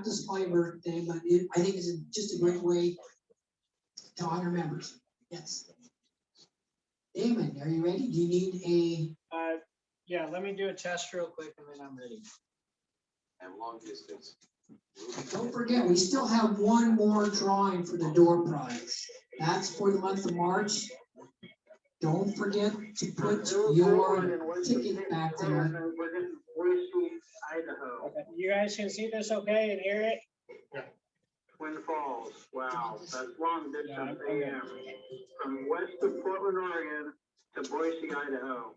not just my birthday, but I think it's just a great way to honor members. Yes. Damon, are you ready? Do you need a? Yeah, let me do a test real quick and then I'm ready. And long distance. Don't forget, we still have one more drawing for the door prize. That's for the month of March. Don't forget to put your ticket back there. Okay. You guys can see this okay and hear it? Twin Falls, wow, that's long distance AM. From west of Portland, Oregon to Boise, Idaho.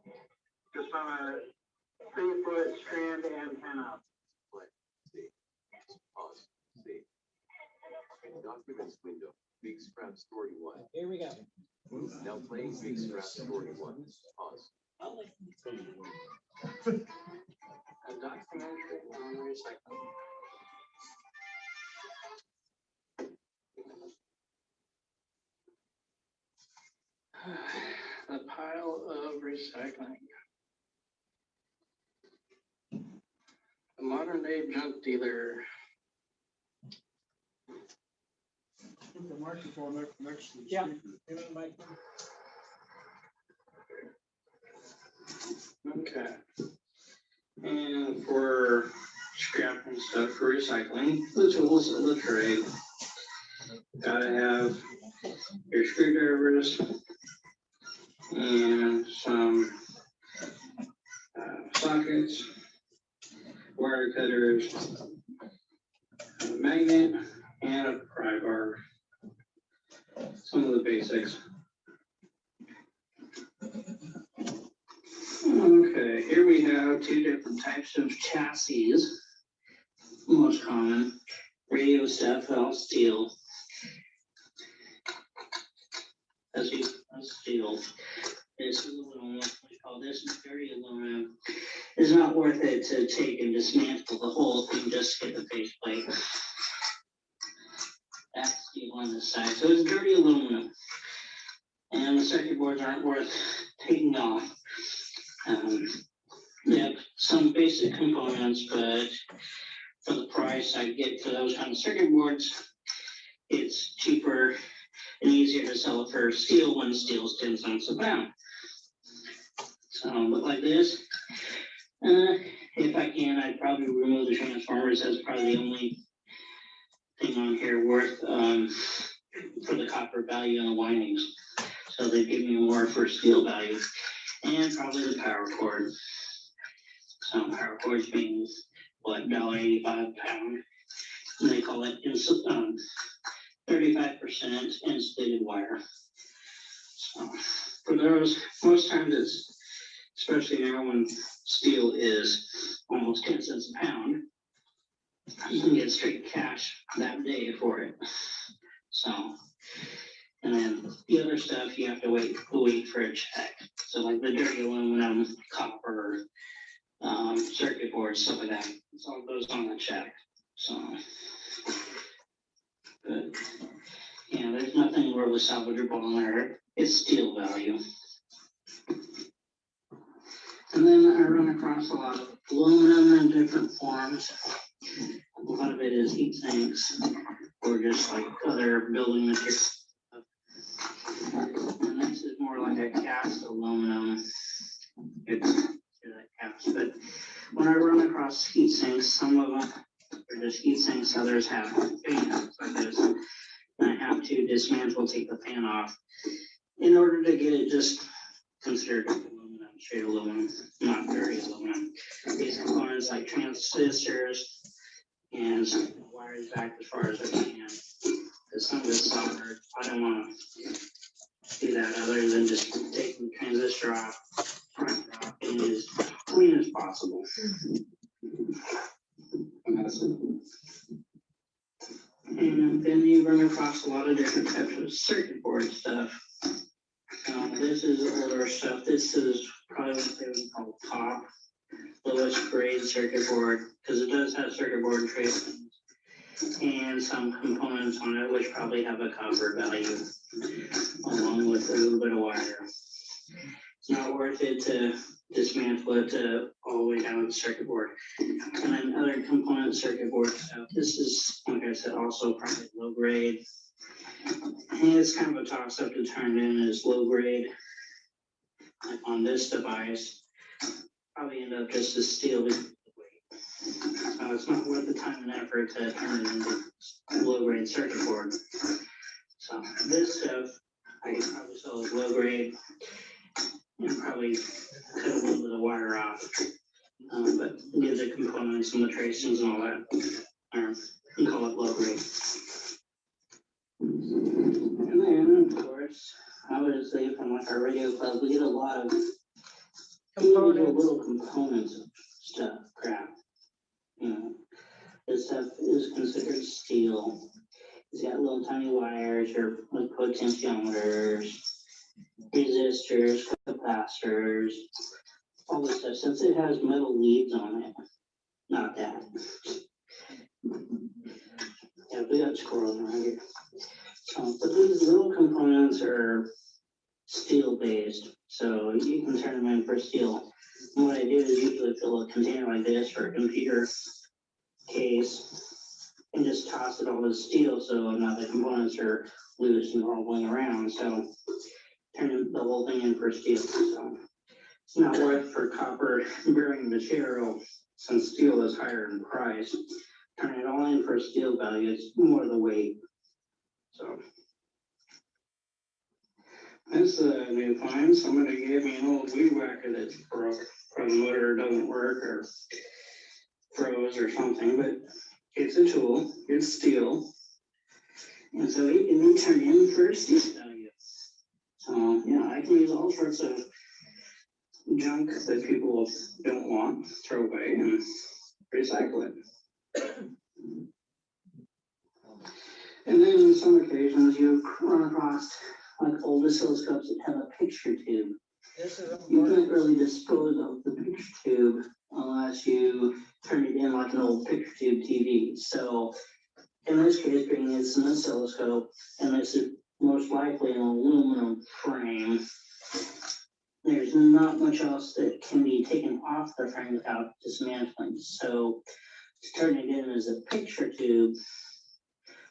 Just on a 3-foot strand antenna. See. Pause. See. Documents window. Big scrap story 1. Here we go. Now playing big scrap story 1. Pause. A documentary on recycling. The pile of recycling. A modern day junk dealer. Put the microphone next to the Yeah. speaker. Give it a mic. Okay. And for scrap and stuff for recycling, the tools of the trade. Gotta have your screwdrivers and some sockets, wire cutters, a magnet, and a pry bar. Some of the basics. Okay, here we have 2 different types of chassis. Most common, radio staff steel. That's steel. This aluminum, we call this dirty aluminum. It's not worth it to take and dismantle the whole thing just to get the faceplate. That's steel on this side, so it's dirty aluminum. And the circuit boards aren't worth taking off. They have some basic components, but for the price I get for those kind of circuit boards, it's cheaper and easier to sell it for steel when steel's 10 cents a pound. So look like this. If I can, I'd probably remove the transformers. That's probably the only thing on here worth for the copper value in the windings. So they give me more for steel value. And probably the power cord. So power cords being what, $1.85 a pound. And they call it 35% insulated wire. So for those, most times it's, especially now when steel is almost 10 cents a pound, you can get straight cash that day for it. So, and then the other stuff you have to wait for a check. So like the dirty aluminum, copper, circuit boards, stuff like that. It's all goes on the check. So, but yeah, there's nothing really salvageable in there. It's steel value. And then I run across a lot of aluminum in different forms. A lot of it is heat sinks or just like other building materials. And this is more like a cast aluminum. It's cast, but when I run across heat sinks, some of them are just heat sinks, others have fans like this. And I have to dismantle, take the fan off in order to get it just considered aluminum, straight aluminum, not dirty aluminum. These components like transistors and wires back as far as I can. Because some of this soldered, I don't want to do that other than just taking the transistor off, trying to drop it as clean as possible. And then you run across a lot of different types of circuit board stuff. This is older stuff. This is probably what they would call top, lowest grade circuit board, because it does have circuit board traces and some components on it which probably have a copper value along with a little bit of wire. It's not worth it to dismantle it all the way down to the circuit board. And then other component circuit board stuff. This is, like I said, also probably low grade. And it's kind of a toss up to turn in as low grade. Like on this device, probably end up just as steel weight. So it's not worth the time and effort to turn it into low grade circuit board. So this stuff, I can probably sell as low grade and probably cut a little bit of wire off. But give the components and the tracings and all that, or you call it low grade. And then, of course, I would say from like our radio club, we get a lot of Components. little components of stuff, crap. You know, this stuff is considered steel. It's got little tiny wires, your like potentiometers, resistors, capacitors, all this stuff. Since it has metal leads on it, not that. Yeah, we got squirrels around here. So, but these little components are steel based, so you can turn them in for steel. And what I do is usually fill a container like this or a computer case and just toss it all with steel so now the components are loose and rolling around. So turn the whole thing in for steel. So it's not worth for copper bearing material since steel is higher in price. Turn it all in for steel value, it's more the weight. So this new find. Somebody gave me an old weed whacker that's broke, or the motor doesn't work or froze or something, but it's a tool, it's steel. And so it can be turned in for steel value. So yeah, I can use all sorts of junk that people don't want, throw away and recycle it. And then on some occasions you run across like old oscilloscopes that have a picture tube. This is You important. can't really dispose of the picture tube unless you turn it in like an old picture tube TV. So in this case, being it's an oscilloscope, and this is most likely an aluminum frame, there's not much else that can be taken off the frame without dismantling. So to turn it in as a picture tube,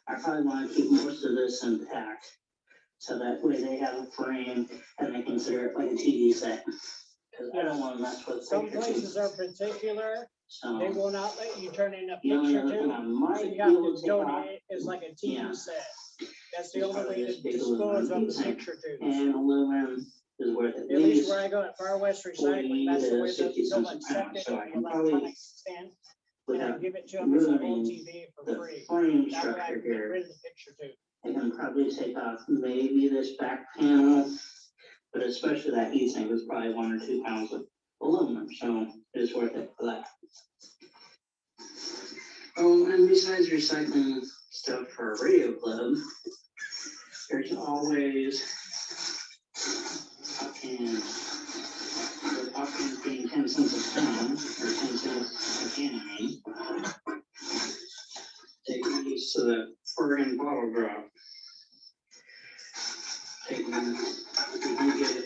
I probably want to keep most of this intact. So that way they have a frame and they consider it like a TV set. Because I don't want to mess with Some picture places tubes. are particular, they So will not let you turn in a the only picture other thing tube. I So might you be have able to to take off donate it as like a TV Yeah. set. That's the It's only probably way to this big dispose of aluminum the piece. picture tubes. And aluminum is worth At least where I go at Far West Recycling, 40 that's the to way 60 they don't cents a pound. accept it So I in can the probably, electronic stand. And I without give it to them as an old moving TV for the free. frame That way I structure can get here, rid of the picture tube. I can probably take off maybe this back panel, but especially that heatsink is probably 1 or 2 pounds of aluminum, so it's worth it for that. Oh, and besides recycling stuff for a radio club, there's always pop cans. The pop cans being 10 cents a pound, or 10 cents a can, I mean. Take these to the Oregon bottle drop. Take them, you can get,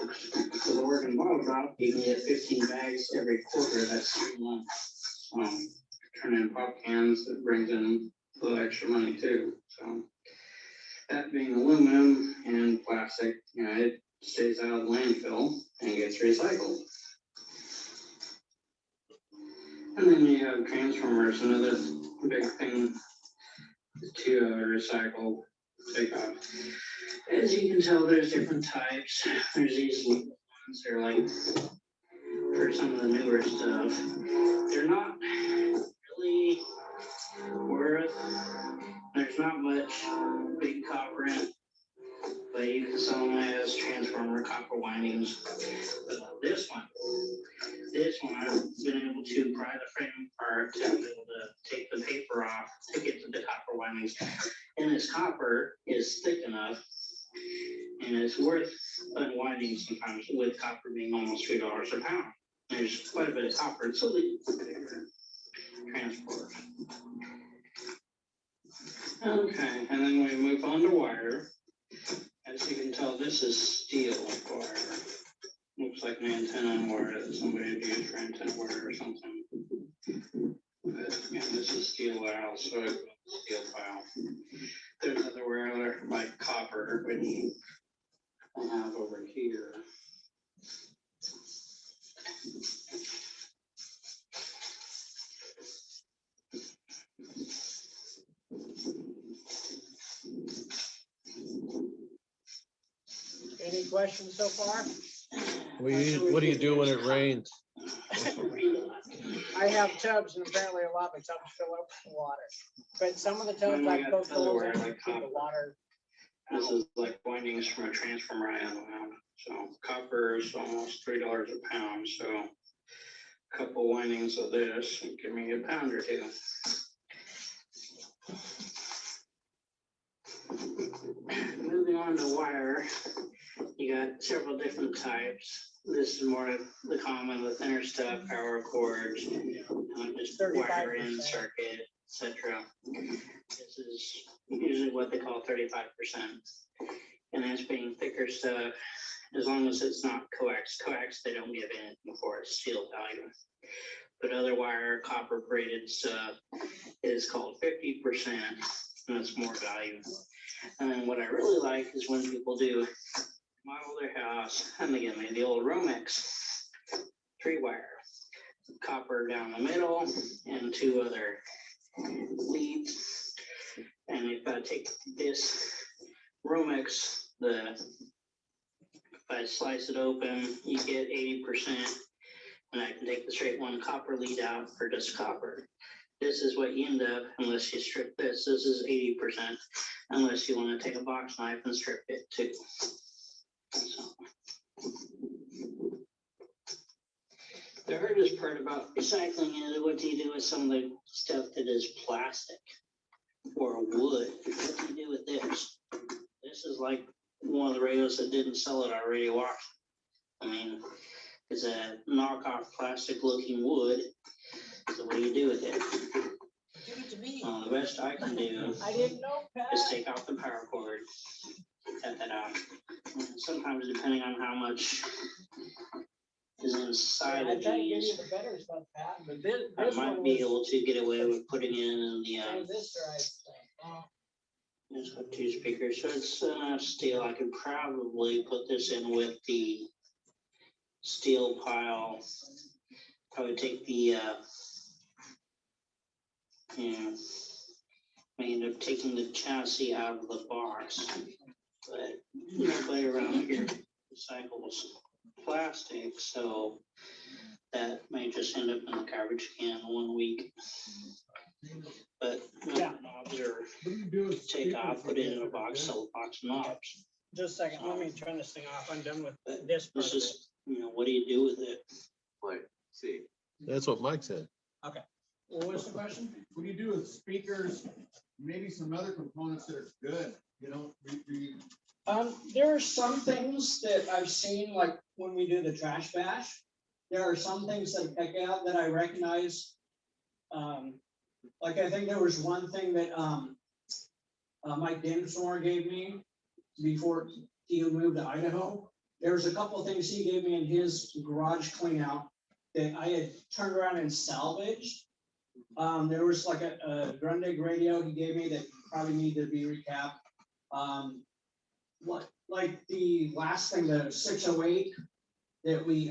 for the Oregon bottle drop, you can get 15 bags every quarter, that's 3 months. Turn in pop cans, that brings in a little extra money too, so. That being aluminum and plastic, you know, it stays out of the landfill and gets recycled. And then you have transformers, another big thing to recycle, take off. As you can tell, there's different types. There's these ones that are like, for some of the newer stuff, they're not really worth, there's not much big copper in it, but you can sell them as transformer copper windings. But this one I've been able to pry the frame apart to be able to take the paper off to get to the copper windings. And this copper is thick enough and it's worth unwinding sometimes, with copper being almost $3 a pound. There's quite a bit of copper, it's a little bigger transport. Okay, and then we move on to wire. As you can tell, this is steel wire. Looks like an antenna wire that somebody would use for antenna wire or something. But again, this is steel wire, so it's steel file. There's other wire like copper, but I have over here. Any questions so far? What do you do when it rains? I have tubs and apparently a lot of the tubs fill up with water. But some of the tubs I I got poke other holes wire in like to keep the copper. water. This is like windings from a transformer I unwound. So copper is almost $3 a pound, so a couple windings of this would give me a pound or two. Moving on to wire, you got several different types. This is more of the common, the thinner stuff, power cords, just wire in 35%. circuit, etc. This is usually what they call 35%. And as being thicker stuff, as long as it's not coax. Coax, they don't give anything for, it's steel value. But other wire, copper braided stuff is called 50%, and it's more value. And then what I really like is when people do model their house, and they give me the old Romex 3-wire, copper down the middle, and 2 other leads. And if I take this Romex, if I slice it open, you get 80%, and I can take the straight one copper lead out for just copper. This is what you end up unless you strip this. This is 80%, unless you want to take a box knife and strip it too. So. The hardest part about recycling is what do you do with some of the stuff that is plastic or wood? What do you do with this? This is like one of the radios that didn't sell at our radio auction. I mean, it's a knockoff plastic looking wood. So what do you do with it? Give it to me. The best I can do I didn't know, Pat. is take off the power cord, cut that out. And sometimes depending on how much is inside I of tried to give you these, the better stuff, Pat, but this I one might be was able to get away with putting in the transistor. there's got 2 speakers, so it's steel. I could probably put this in with the steel pile. Probably take the may end up taking the chassis out of the box, but nobody around here recycles plastic, so that may just end up in the garbage can 1 week. But Yeah. knobs are What do you do with take off, speakers? put it in a box, sell a box of knobs. Just a second, let me turn this thing off. I'm done with this part This of it. is, what do you do with it? Like, see, That's what Mike said. What was the question? What do you do with speakers, maybe some other components that are good, you know, There are some things that I've seen, like when we do the trash bash, there are some things that pick out that I recognize. Like I think there was one thing that, Mike Damon gave me before he moved to Idaho. There was a couple of things he gave me in his garage clean out that I had turned around and salvaged. There was like a Grundig radio he gave me that probably needed to be recapped. Like the last thing, the 608 that we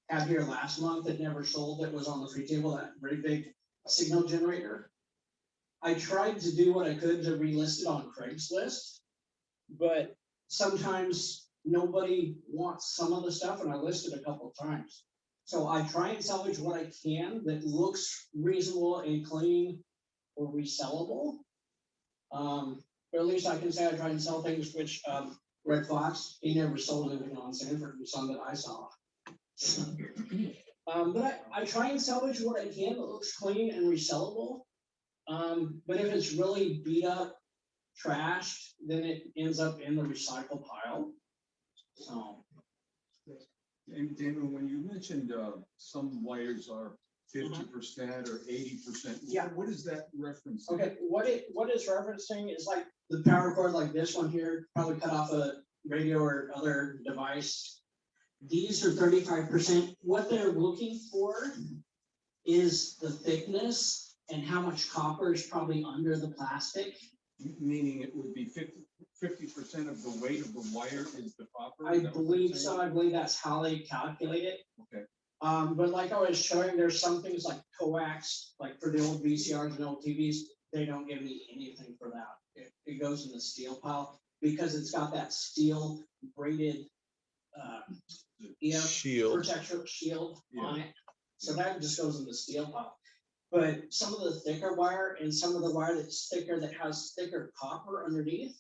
had here last month that never sold, that was on the free table, that very big signal generator. I tried to do what I could to relist it on Craigslist, but sometimes nobody wants some of the stuff, and I listed a couple of times. So I try and salvage what I can that looks reasonable and clean or resellable. But at least I can say I try and sell things, which Red Fox, he never sold anything on Sanford, some that I saw. But I try and salvage what I can that looks clean and resellable. But if it's really beat up, trashed, then it ends up in the recycle pile. So. and Damon, when you mentioned, some wires are 50% or 80%. Yeah. What is that reference? Okay, what it's referencing is like the power cord, like this one here, probably cut off a radio or other device. These are 35%. What they're looking for is the thickness and how much copper is probably under the plastic. Meaning it would be 50% of the weight of the wire is the copper? I Is that what you're believe saying? so. I believe that's how they calculate it. Okay. But like I was showing, there's some things like coax, like for the old VCRs and old TVs, they don't give me anything for that. It goes in the steel pile because it's got that steel braided Shield. protection shield on Yeah. it. So that just goes in the steel pile. But some of the thicker wire and some of the wire that's thicker, that has thicker copper underneath,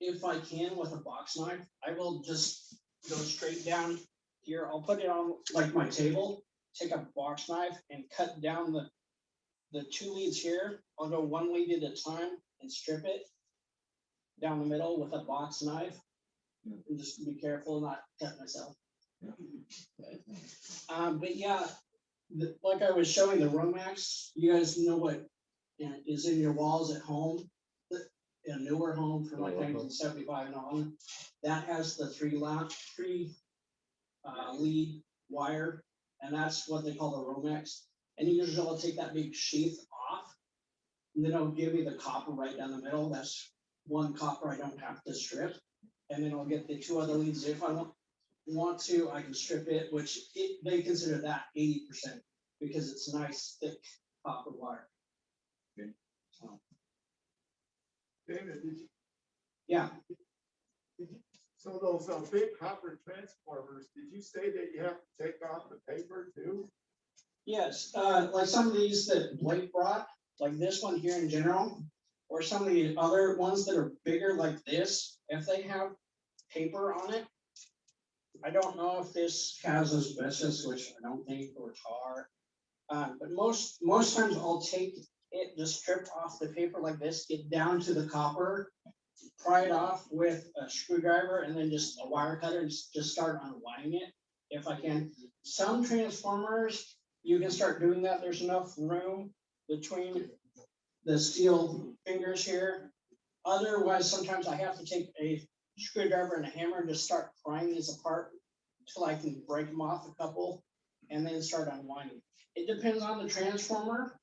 if I can with a box knife, I will just go straight down here. I'll put it on like my table, take a box knife and cut down the two leads here. I'll go one lead at a time and strip it down the middle with a box knife. And just be careful not cut myself. But yeah, like I was showing the Romax, you guys know what is in your walls at home, a newer home from like 1975 and on, that has the three lead wire, and that's what they call the Romax. And usually I'll take that big sheath off, and then it'll give me the copper right down the middle. That's one copper I don't have to strip. And then I'll get the two other leads. If I want to, I can strip it, which they consider that 80% because it's nice, thick copper wire. Okay. So, David, yeah, so those big copper transformers, did you say that you have to take off the paper too? yes. Like some of these that Blake brought, like this one here in general, or some of the other ones that are bigger like this, if they have paper on it, I don't know if this has asbestos, which I don't think, or tar. But most times I'll take it, just strip off the paper like this, get down to the copper, pry it off with a screwdriver, and then just a wire cutter and just start unwinding it if I can. Some transformers, you can start doing that. There's enough room between the steel fingers here. Otherwise, sometimes I have to take a screwdriver and a hammer and just start prying these apart till I can break them off a couple and then start unwinding. It depends on the transformer,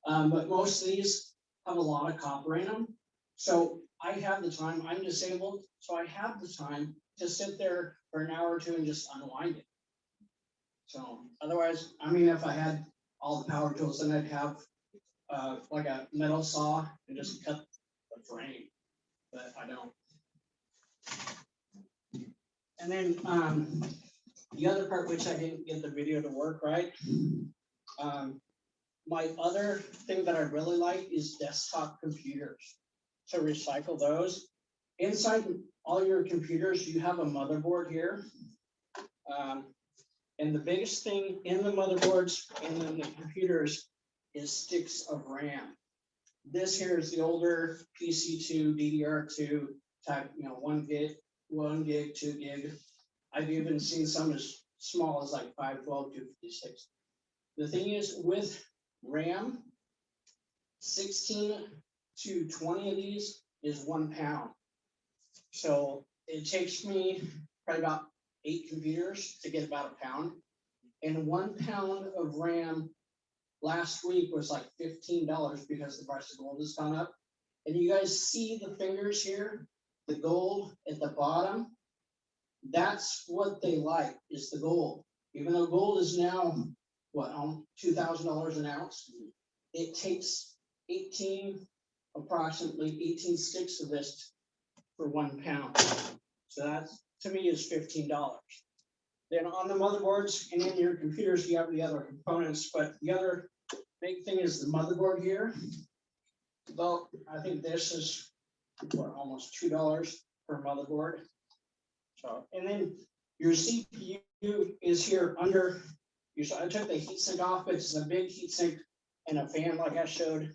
but most of these have a lot of copper in them. So I have the time, I'm disabled, so I have the time to sit there for an hour or two and just unwind it. So otherwise, I mean, if I had all the power tools, then I'd have like a metal saw and just cut the frame, but I don't. And then the other part, which I didn't get the video to work right. My other thing that I really like is desktop computers. To recycle those. Inside all your computers, you have a motherboard here. And the biggest thing in the motherboards and in the computers is sticks of RAM. This here is the older PC2, DDR2 type, 1 gig, 2 gig. I've even seen some as small as like 512, 256. The thing is with RAM, 16 to 20 of these is 1 pound. So it takes me probably about 8 computers to get about a pound. And 1 pound of RAM last week was like $15 because the price of gold has gone up. And you guys see the fingers here, the gold at the bottom. That's what they like, is the gold. Even though gold is now, what, $2,000 an ounce, it takes approximately 18 sticks of this for 1 pound. So that, to me, is $15. Then on the motherboards and in your computers, you have the other components, but the other big thing is the motherboard here. Well, I think this is what, almost $2 per motherboard. So, and then your CPU is here under. I took the heatsink off, but it's a big heatsink and a fan like I showed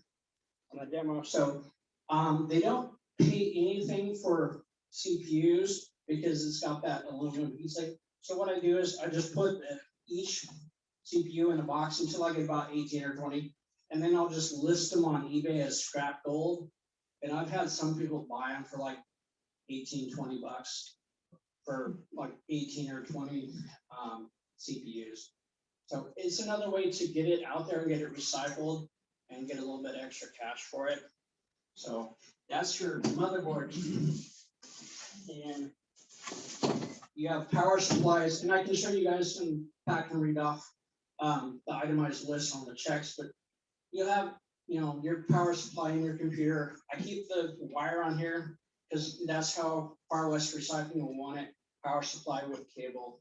on the demo. So they don't pay anything for CPUs because it's got that aluminum heatsink. So what I do is I just put each CPU in a box until I get about 18 or 20, and then I'll just list them on eBay as scrap gold. And I've had some people buy them for like 18, 20 bucks. for like 18 or 20 CPUs. So it's another way to get it out there and get it recycled and get a little bit extra cash for it. So that's your motherboard. And you have power supplies, and I can show you guys some, I can read off the itemized list on the checks, but you have, your power supply in your computer. I keep the wire on here because that's how Far West Recycling will want it, power supply with cable.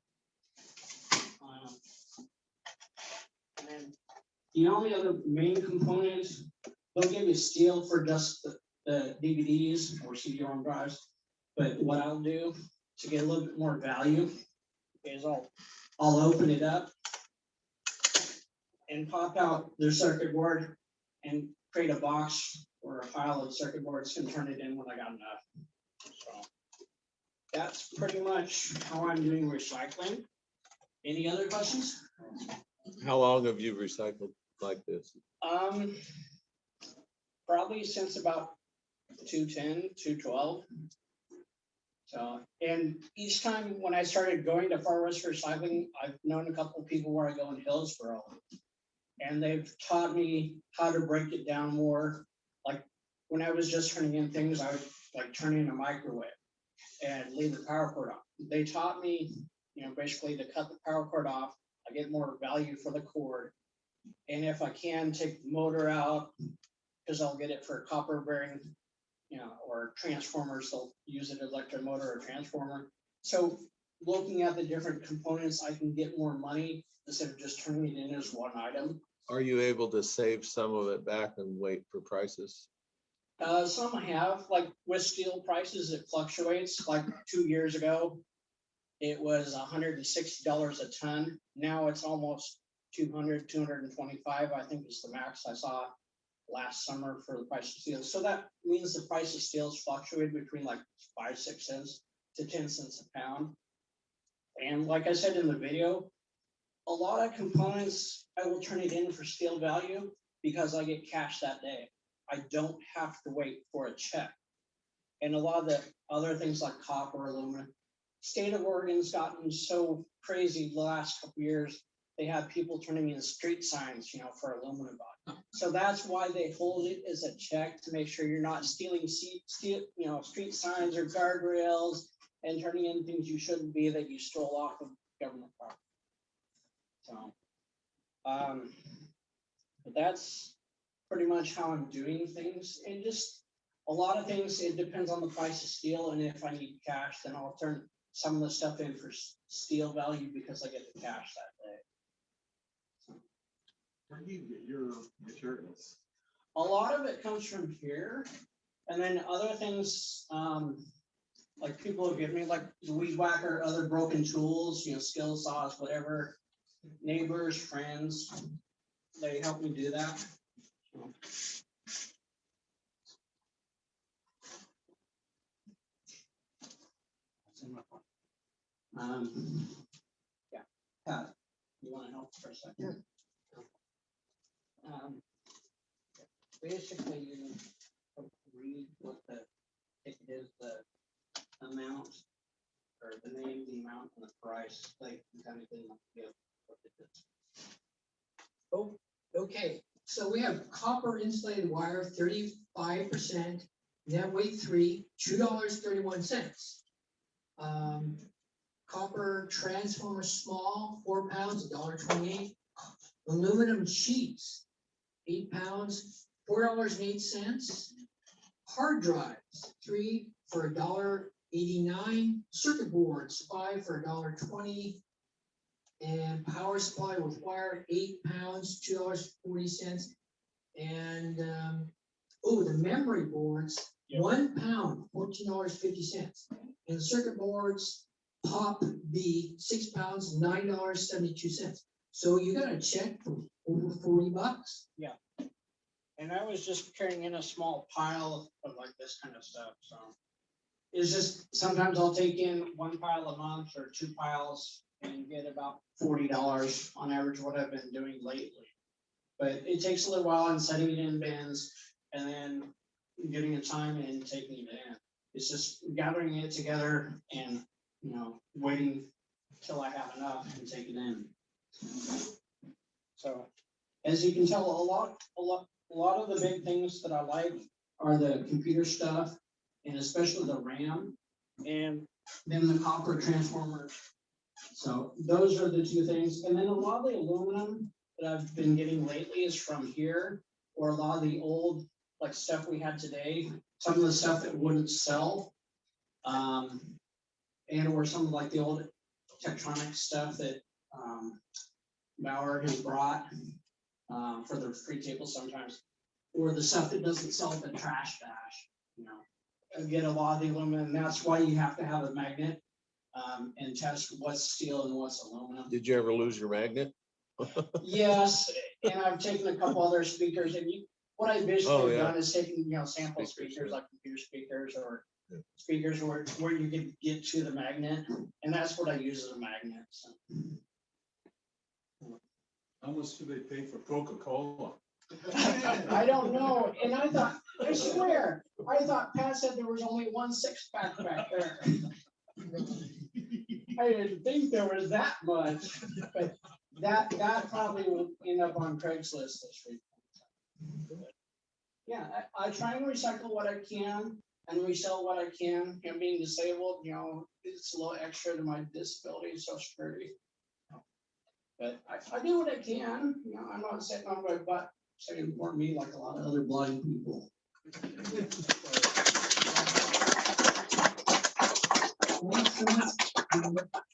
And then the only other main components, they'll give you steel for just the DVDs or CD-ROM drives. But what I'll do to get a little bit more value is I'll open it up and pop out their circuit board and create a box or a pile of circuit boards and turn it in when I got enough. So that's pretty much how I'm doing recycling. Any other questions? How long have you recycled like this? Probably since about 210, 212. So, and each time when I started going to Far West Recycling, I've known a couple of people where I go in Hillsboro. And they've taught me how to break it down more. Like when I was just turning in things, I would like turn in a microwave and leave the power cord on. They taught me, basically to cut the power cord off. I get more value for the cord. And if I can take the motor out, because I'll get it for copper bearing, or transformers, they'll use it as electric motor or transformer. So looking at the different components, I can get more money instead of just turning it in as one item. Are you able to save some of it back and wait for prices? Some have, like with steel prices, it fluctuates. Like 2 years ago, it was $160 a ton. Now it's almost 200, 225, I think is the max I saw last summer for the price of steel. So that means the price of steel has fluctuated between like 5-6 cents to 10 cents a pound. And like I said in the video, a lot of components, I will turn it in for steel value because I get cash that day. I don't have to wait for a check. And a lot of the other things like copper, aluminum, state of Oregon's gotten so crazy the last couple of years. They have people turning in street signs, for aluminum body. So that's why they hold it as a check to make sure you're not stealing street signs or guardrails and turning in things you shouldn't be that you stole off of government property. So, but that's pretty much how I'm doing things. And just a lot of things, it depends on the price of steel. And if I need cash, then I'll turn some of the stuff in for steel value because I get the cash that day. Where do you get your materials? A lot of it comes from here. And then other things, like people have given me, like the weed whacker, other broken tools, skill saws, whatever. Neighbors, friends, they help me do that. Yeah, Pat, you want to help for a second? Basically, you read what the ticket is, the amount, or the name, the amount, and the price. Like, kind of thing, give what it is. Oh, okay, so we have copper insulated wire, 35%, net weight 3, $2.31. Copper transformer small, 4 pounds, $1.28. Aluminum sheets, 8 pounds, $4.08. Hard drives, 3 for $1.89. Circuit boards, 5 for $1.20. And power supply with wire, 8 pounds, $2.40. And the memory boards, 1 pound, $14.50. And the circuit boards, Pop B, 6 pounds, $9.72. So you got a check for over $40. Yeah. And I was just carrying in a small pile of like this kind of stuff. So it's just sometimes I'll take in 1 pile a month or 2 piles and get about $40 on average, what I've been doing lately. But it takes a little while in setting it in bins and then getting a time and taking it in. It's just gathering it together and waiting till I have enough and take it in. So, as you can tell, a lot of the big things that I like are the computer stuff, and especially the RAM, and then the copper transformers. So those are the two things, and then a lot of the aluminum that I've been getting lately is from here, or a lot of the old, like, stuff we had today, some of the stuff that wouldn't sell. And or some of like the old Tektronix stuff that Bauer has brought for the free table sometimes, or the stuff that doesn't sell at the trash bash, Get a lot of the aluminum, and that's why you have to have a magnet and test what's steel and what's aluminum. Did you ever lose your magnet? Yes, and I've taken a couple other speakers, and what I basically yeah. done is taken, sample Speakers, speakers yeah. like computer speakers or Yeah. speakers where you can get to the magnet, and that's what I use as a magnet, so. How much do they pay for Coca-Cola? I don't know, and I swear, I thought Pat said there was only one 6-pack back there. I didn't think there was that much, but that probably will end up on Craigslist this week. Yeah, I try and recycle what I can and resell what I can. And being disabled, it's a little extra to my disability and Social Security. But I do what I can. I'm not sitting on my butt saying for me like a lot of other blind people.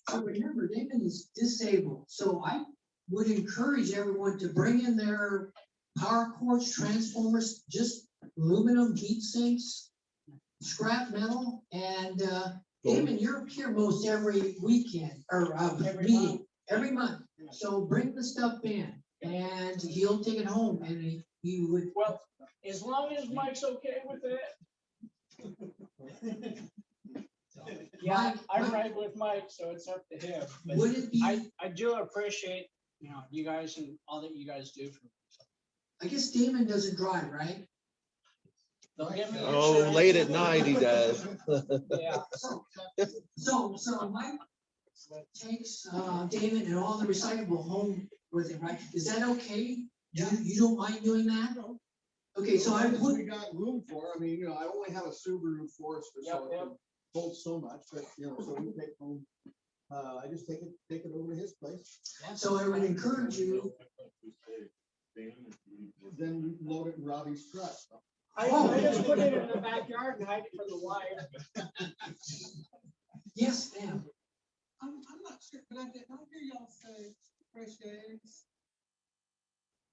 So remember, Damon is disabled, so I would encourage everyone to bring in their power cords, transformers, just aluminum heat sinks, scrap metal, and Damon, you're here most every weekend, or meeting, every month. So bring the stuff in, and he'll take it home, and he would. Well, as long as Mike's okay with it. Yeah, I'm right with Mike, so it's up to him. But Would it be? I do appreciate, you guys and all that you guys do for me. I guess Damon doesn't drive, right? They'll give me Oh, insurance. late at night he does. Yeah. So Mike takes Damon and all the recyclable home with him, right? Is that okay? You don't mind doing that? Okay, so I We would, got room for, I mean, I only have a Subaru Forester, so it can hold so much, but, so we take home. I just take it over to his place, so I would encourage you. then load it in Robbie's truck. I just put it in the backyard and hide it from the wife. Yes, ma'am. I'm not sure, but I hear y'all say fresh eggs.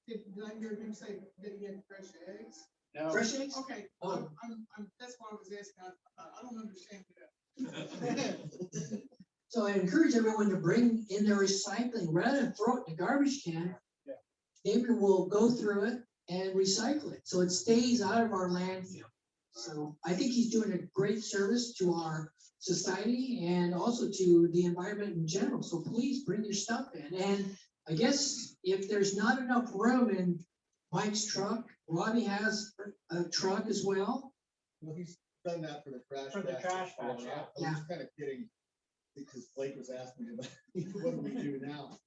Did I hear him say that he had fresh eggs? No. Fresh eggs? Okay, Oh. that's why I was asking, I don't understand that. So I encourage everyone to bring in their recycling, rather than throw it in the garbage can. Yeah. David will go through it and recycle it, so it stays out of our landfill. So I think he's doing a great service to our society and also to the environment in general. So please bring your stuff in. And I guess if there's not enough room in Mike's truck, Robbie has a truck as well. Well, he's done that for the trash. For the bags. trash bags, yeah. I was kind of kidding, because Blake was asking me about, what do we do now?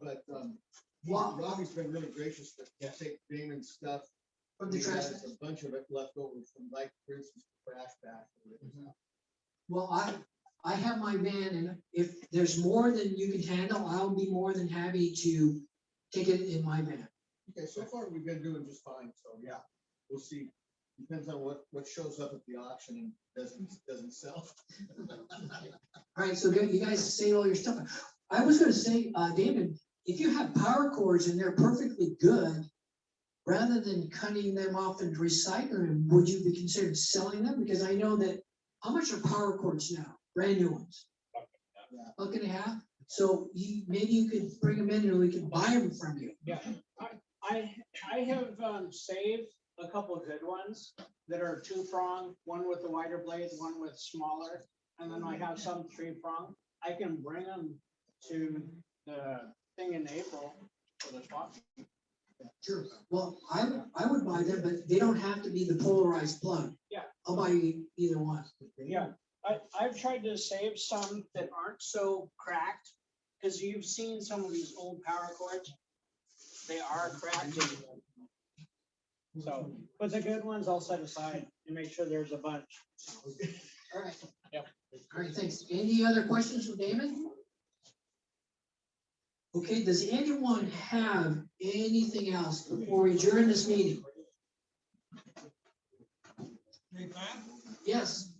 But, Robbie's been really gracious to take Damon's stuff. From the He trash has a bunch of it left over from, like, for instance, the trash bag. Well, I have my van, and if there's more than you can handle, I'll be more than happy to take it in my van. Okay, so far we've been doing just fine, so yeah, we'll see. Depends on what shows up at the auction and doesn't sell. All right, so you guys say all your stuff. I was gonna say, David, if you have power cords and they're perfectly good, rather than cutting them off and recycling them, would you be considered selling them? Because I know that, how much are power cords now? Brand new ones? Buck and a half? So maybe you could bring them in and we could buy them from you. Yeah, I have saved a couple of good ones that are 2-prong, one with a wider blade, one with smaller, and then I have some 3-prong. I can bring them to the thing in April for the swap. Sure. Well, I would buy them, but they don't have to be the polarized plug. Yeah. I'll buy you either one. Yeah, I've tried to save some that aren't so cracked, because you've seen some of these old power cords. They are cracked. So, but the good ones I'll set aside and make sure there's a bunch. All right. Yep. All right, thanks. Any other questions for Damon? Okay, does anyone have anything else before we adjourn this meeting? Yes.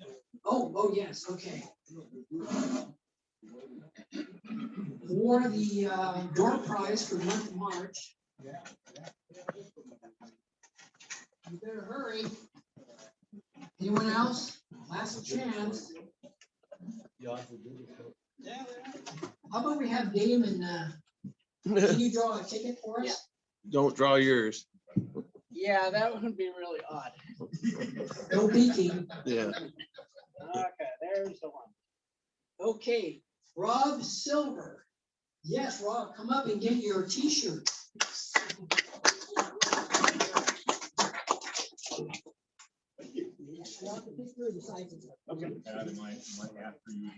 Oh, yes, okay. For the door prize for the month of March. You better hurry. Anyone else? Last chance. How about we have Damon, can you draw a ticket for us? Don't draw yours. Yeah, that would be really odd. No peeking. Yeah. Okay, there's the one. Okay, Rob Silver. Yes, Rob, come up and get your t-shirt. Add in my app for you.